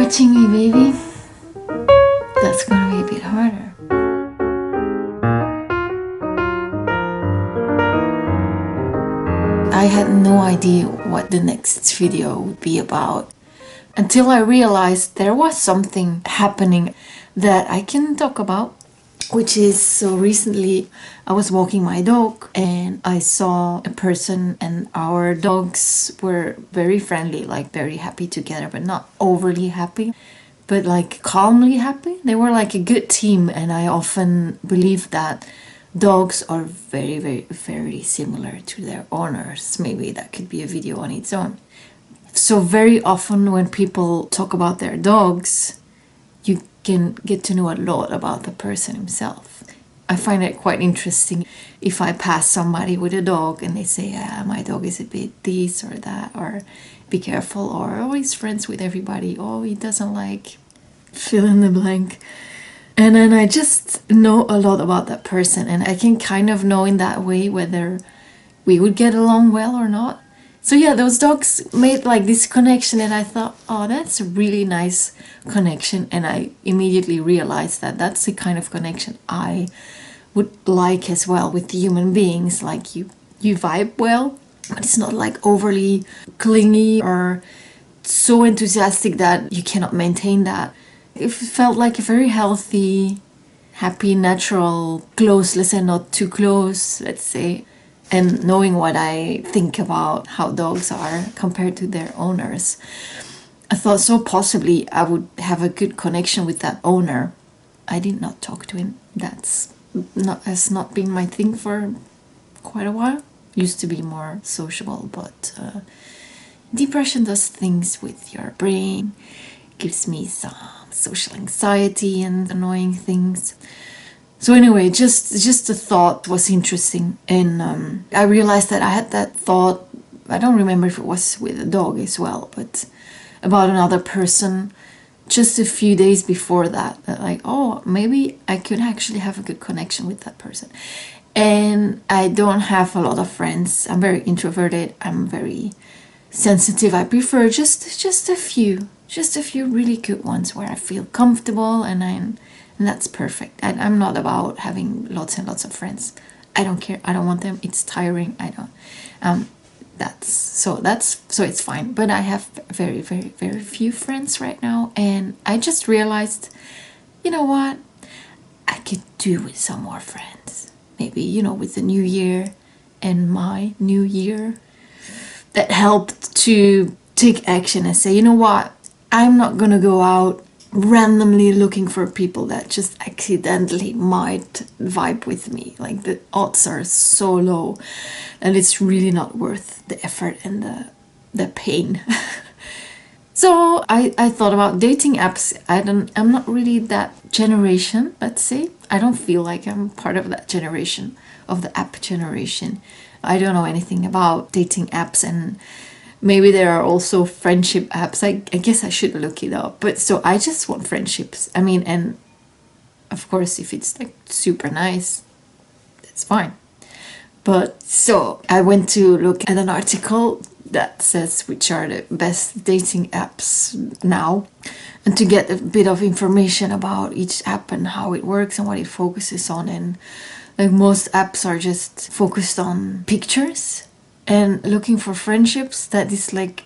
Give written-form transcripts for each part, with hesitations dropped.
watching me, baby? That's gonna be a bit harder. I had no idea what the next video would be about until I realized there was something happening that I can talk about, which is, so recently I was walking my dog and I saw a person, and our dogs were very friendly, like very happy together, but not overly happy, but like calmly happy. They were like a good team, and I often believe that dogs are very, very, very similar to their owners. Maybe that could be a video on its own. So very often when people talk about their dogs, you can get to know a lot about the person himself. I find it quite interesting if I pass somebody with a dog and they say, my dog is a bit this or that, or be careful, or oh, he's friends with everybody, oh, he doesn't like fill in the blank. And then I just know a lot about that person, and I can kind of know in that way whether we would get along well or not. So yeah, those dogs made like this connection, and I thought, oh, that's a really nice connection. And I immediately realized that that's the kind of connection I would like as well with human beings. Like you vibe well, but it's not like overly clingy or so enthusiastic that you cannot maintain that. It felt like a very healthy, happy, natural, close, let's say not too close, let's say. And knowing what I think about how dogs are compared to their owners, I thought so possibly I would have a good connection with that owner. I did not talk to him. Has not been my thing for quite a while. Used to be more sociable, but depression does things with your brain. Gives me some social anxiety and annoying things. So anyway, just the thought was interesting, and I realized that I had that thought, I don't remember if it was with a dog as well, but about another person just a few days before that like, oh, maybe I could actually have a good connection with that person. And I don't have a lot of friends. I'm very introverted. I'm very sensitive. I prefer just a few really good ones where I feel comfortable, and that's perfect. I'm not about having lots and lots of friends. I don't care. I don't want them. It's tiring. I don't. So it's fine. But I have very, very, very few friends right now, and I just realized, you know what? I could do with some more friends. Maybe, with the new year and my new year, that helped to take action and say, you know what? I'm not gonna go out randomly looking for people that just accidentally might vibe with me. Like, the odds are so low, and it's really not worth the effort and the pain. So I thought about dating apps. I'm not really that generation, let's say. I don't feel like I'm part of that generation, of the app generation. I don't know anything about dating apps, and maybe there are also friendship apps. I guess I should look it up. But so I just want friendships. I mean, and of course, if it's like super nice, that's fine. But so I went to look at an article that says which are the best dating apps now, and to get a bit of information about each app and how it works and what it focuses on. And like, most apps are just focused on pictures and looking for friendships. That is like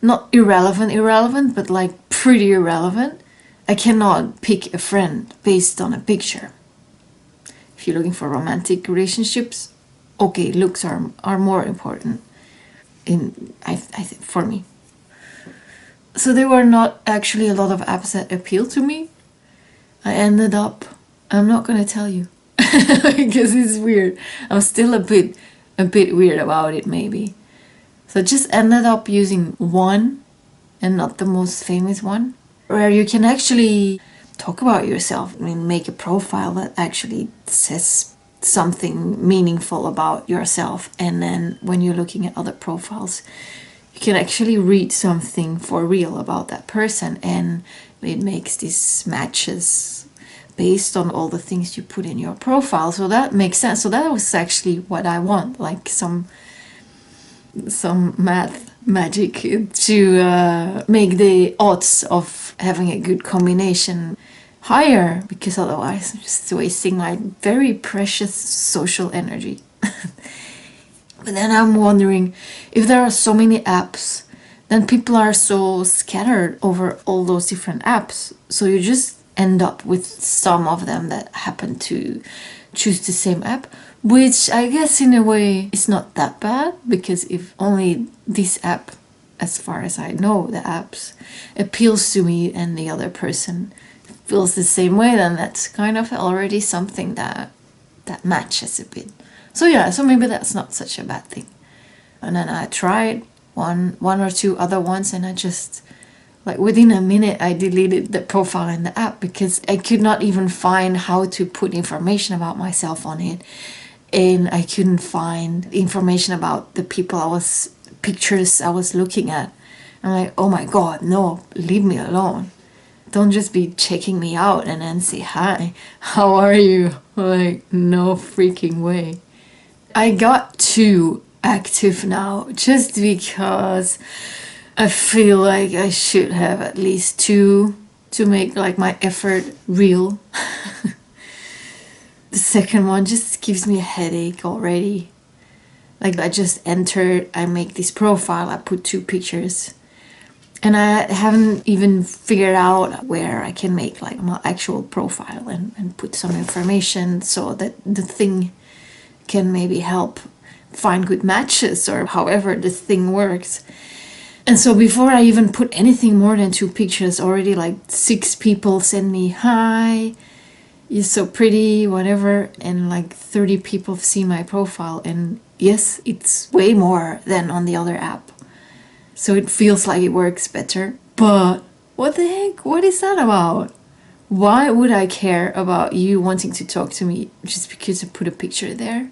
not irrelevant, but like pretty irrelevant. I cannot pick a friend based on a picture. If you're looking for romantic relationships, okay, looks are more important I think for me. So there were not actually a lot of apps that appealed to me. I ended up, I'm not gonna tell you because it's weird. I'm still a bit weird about it, maybe. So just ended up using one, and not the most famous one, where you can actually talk about yourself. I mean, make a profile that actually says something meaningful about yourself, and then when you're looking at other profiles, you can actually read something for real about that person, and it makes these matches based on all the things you put in your profile. So that makes sense. So that was actually what I want, like some math magic to make the odds of having a good combination higher, because otherwise I'm just wasting my very precious social energy. But then I'm wondering, if there are so many apps, then people are so scattered over all those different apps. So you just end up with some of them that happen to choose the same app, which I guess in a way is not that bad, because if only this app, as far as I know, the apps appeals to me and the other person feels the same way, then that's kind of already something that matches a bit. So yeah, so maybe that's not such a bad thing. And then I tried one or two other ones, and I just, like, within a minute I deleted the profile in the app, because I could not even find how to put information about myself on it, and I couldn't find information about the pictures I was looking at. I'm like, oh my god, no, leave me alone. Don't just be checking me out and then say hi, how are you? Like, no freaking way. I got too active now just because I feel like I should have at least two to make like my effort real. The second one just gives me a headache already. Like, I just entered, I make this profile, I put 2 pictures, and I haven't even figured out where I can make like my actual profile and put some information so that the thing can maybe help find good matches, or however the thing works. And so before I even put anything more than 2 pictures, already like 6 people send me, hi, you're so pretty, whatever, and like 30 people have seen my profile, and yes, it's way more than on the other app. So it feels like it works better. But what the heck? What is that about? Why would I care about you wanting to talk to me just because I put a picture there?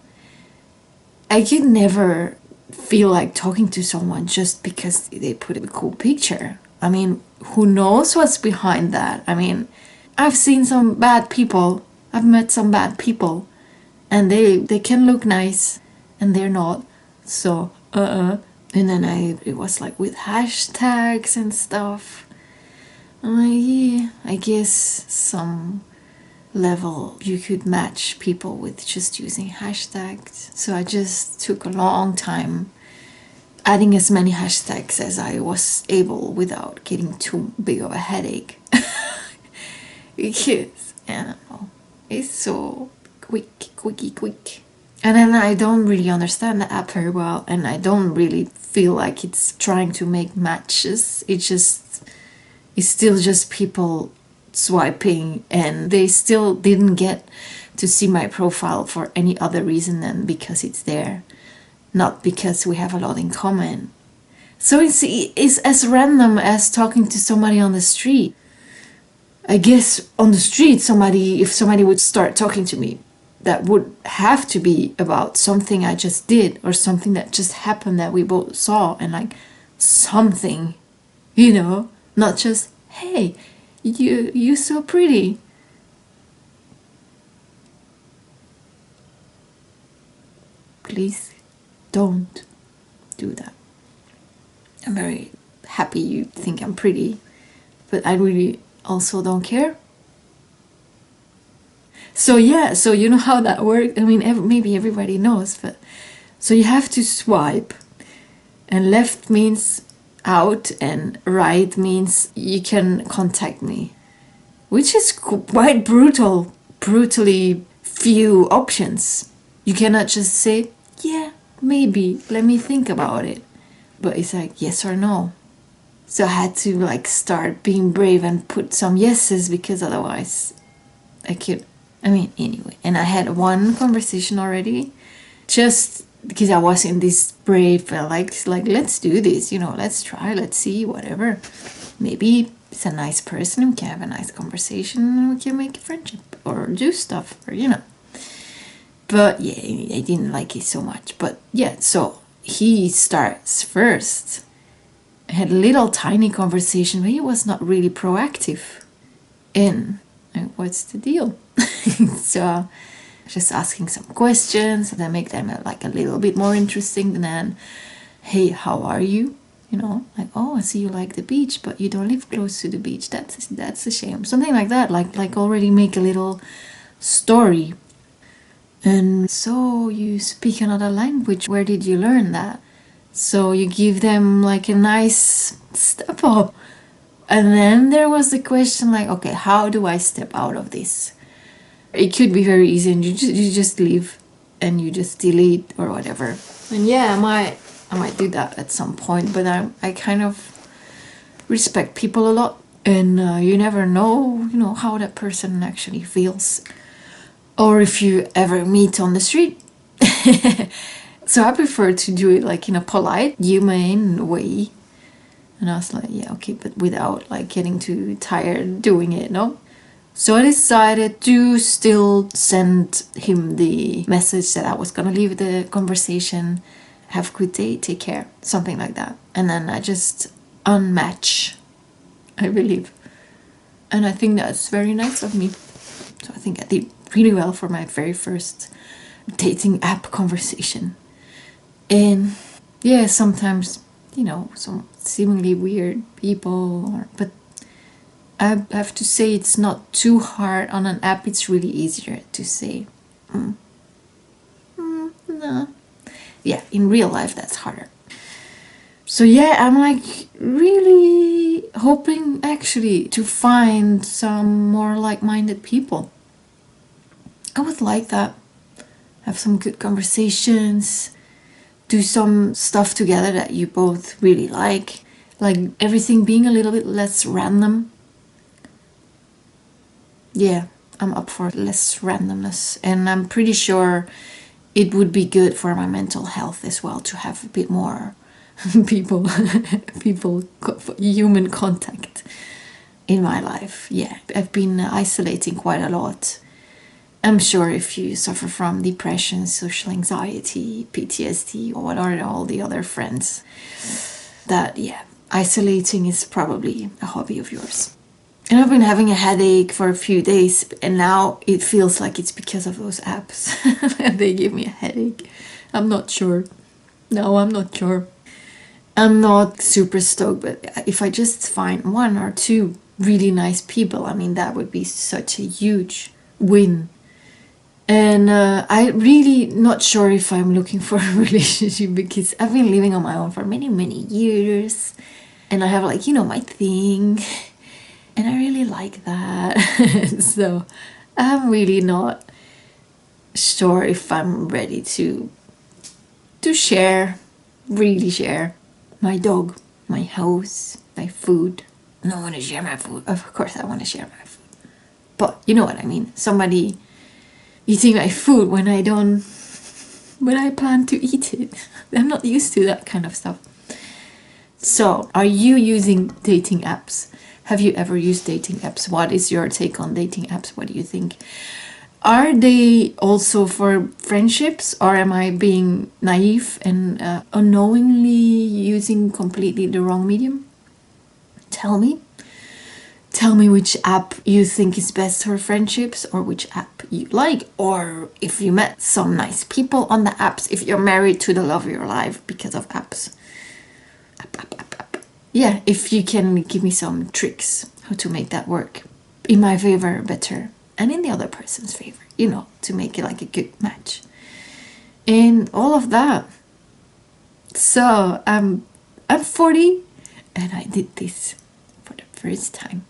I could never feel like talking to someone just because they put a cool picture. I mean, who knows what's behind that? I mean, I've seen some bad people. I've met some bad people. And they can look nice and they're not. So, And then it was like with hashtags and stuff. I'm like, yeah, I guess some level you could match people with just using hashtags. So I just took a long time adding as many hashtags as I was able without getting too big of a headache. Because, I don't know, it's so quick. And then I don't really understand the app very well, and I don't really feel like it's trying to make matches. It's still just people swiping, and they still didn't get to see my profile for any other reason than because it's there, not because we have a lot in common. So it's as random as talking to somebody on the street. I guess on the street, if somebody would start talking to me, that would have to be about something I just did, or something that just happened that we both saw, and like something, not just, hey, you're so pretty. Please don't do that. I'm very happy you think I'm pretty, but I really also don't care. So yeah, so you know how that works. I mean, maybe everybody knows, but so you have to swipe, and left means out and right means you can contact me, which is quite brutally few options. You cannot just say, yeah, maybe, let me think about it. But it's like yes or no. So I had to like start being brave and put some yeses, because otherwise anyway. And I had one conversation already, just because I was in this brave, like let's do this, let's try, let's see, whatever. Maybe it's a nice person, we can have a nice conversation, and we can make a friendship, or do stuff, or But yeah, I didn't like it so much. But yeah, so he starts first. I had a little tiny conversation, but he was not really proactive in what's the deal. So just asking some questions that make them like a little bit more interesting than, hey, how are you? You know, like, oh, I see you like the beach, but you don't live close to the beach. That's a shame. Something like that. Like already make a little story. And so you speak another language. Where did you learn that? So you give them like a nice step up. And then there was the question like, okay, how do I step out of this? It could be very easy, and you just leave and you just delete or whatever. And yeah, I might do that at some point, but I kind of respect people a lot, and you never know, you know, how that person actually feels, or if you ever meet on the street. So I prefer to do it like in a polite, humane way. And I was like, yeah, okay, but without like getting too tired doing it, no? So I decided to still send him the message that I was gonna leave the conversation. Have a good day, take care, something like that. And then I just unmatch, I believe. And I think that's very nice of me. So I think I did really well for my very first dating app conversation. And yeah, sometimes, you know, some seemingly weird people, but I have to say it's not too hard on an app. It's really easier to say. No. Yeah, in real life that's harder. So yeah, I'm like really hoping actually to find some more like-minded people. I would like that. Have some good conversations, do some stuff together that you both really like everything being a little bit less random. Yeah, I'm up for less randomness, and I'm pretty sure it would be good for my mental health as well to have a bit more people human contact in my life. Yeah, I've been isolating quite a lot. I'm sure if you suffer from depression, social anxiety, PTSD, or what are all the other friends, that yeah, isolating is probably a hobby of yours. And I've been having a headache for a few days, and now it feels like it's because of those apps. They give me a headache. I'm not sure. No, I'm not sure. I'm not super stoked, but if I just find one or two really nice people, I mean, that would be such a huge win. And I'm really not sure if I'm looking for a relationship, because I've been living on my own for many, many years. And I have like, you know, my thing. And I really like that. So I'm really not sure if I'm ready to share, really share my dog, my house, my food. I don't want to share my food. Of course I want to share my food. But you know what I mean. Somebody eating my food when I plan to eat it. I'm not used to that kind of stuff. So, are you using dating apps? Have you ever used dating apps? What is your take on dating apps? What do you think? Are they also for friendships, or am I being naive and unknowingly using completely the wrong medium? Tell me. Tell me which app you think is best for friendships, or which app you like, or if you met some nice people on the apps, if you're married to the love of your life because of apps. App. Yeah, if you can give me some tricks how to make that work in my favor better, and in the other person's favor, you know, to make it like a good match and all of that. So I'm 40 and I did this for the first time.